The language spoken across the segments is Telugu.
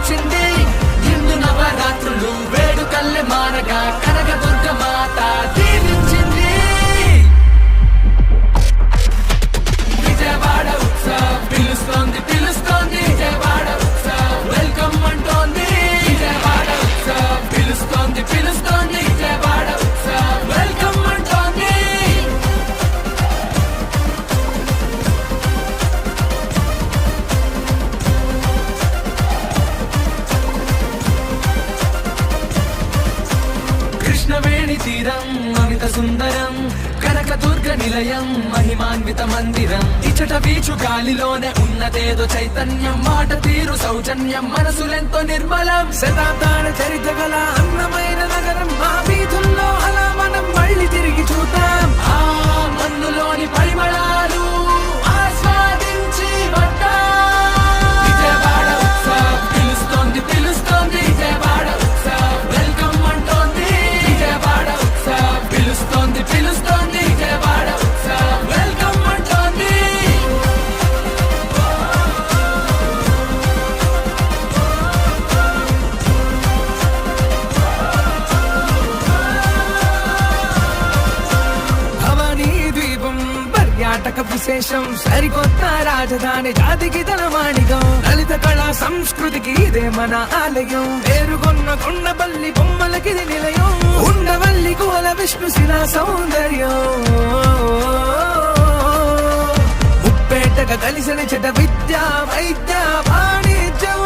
కాచింది. నిండు నవరాత్రులు వేడుకల్లె మారగా కనకదుర్గ మాత దీవించింది. విజయవాడ ఉత్సవ్ పిలుస్తోంది పిలుస్తోంది, విజయవాడ ఉత్సవ్ వెల్కమ్ అంటోంది. విజయవాడ ఉత్సవ్ పిలుస్తోంది పిలుస్తోంది, విజయవాడ ఉత్సవ్ వెల్కమ్ అంటోంది. కృష్ణవేణి తీరం అమిత సుందరం, కనకదుర్గ నిలయం మహిమాన్విత మందిరం. ఇచ్చట వీచు గాలిలోనే ఉన్నదేదో చైతన్యం, మాట తీరు సౌజన్యం మనసులెంతో నిర్మలం. శతాబ్దాల చరిత్ర గల అందమైన నగరం, మా వీధుల్లో అలా మనం మళ్ళీ తిరిగి చూద్దాం. ఆ మన్నులోని పరిమళాలు ఆస్వాదించి వద్దాం. విజయవాడ ఉత్సవ్ పిలుస్తోంది పిలుస్తోంది, విజయవాడ ఉత్సవ్ వెల్కమ్ అంటోంది. విజయవాడ ఉత్సవ్ పిలుస్తోంది పిలుస్తోంది, విజయవాడ ఉత్సవ్ వెల్కమ్ అంటోంది. భవానీ ద్వీపం పర్యాటక విశేషం, సరికొత్త రాజధాని జాతికి తలమానికం. లలిత కళా సంస్కృతికి ఇదే మన ఆలయం, పేరుగొన్న కొండపల్లి బొమ్మలకిది నిలయం. ఉండవల్లి కుల విష్ణు శిలా సౌందర్యం, ముప్పేటగా కలిసిన చెట విద్య వైద్య వాణిజ్యం.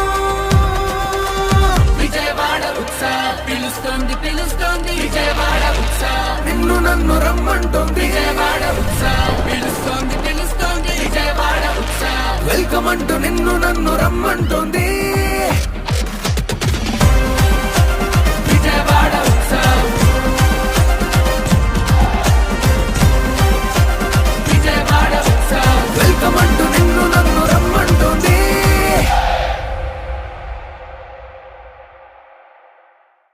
విజయవాడ ఉత్సవ్ పిలుస్తోంది పిలుస్తోంది, విజయవాడ ఉత్సవ్ నిన్ను నన్ను రమ్మంటోంది. విజయవాడ ఉత్సవ్ పిలుస్తోంది పిలుస్తోంది, విజయవాడ ఉత్సవ్ వెల్కమ్ అంటూ నిన్ను నన్ను రమ్మంటోంది.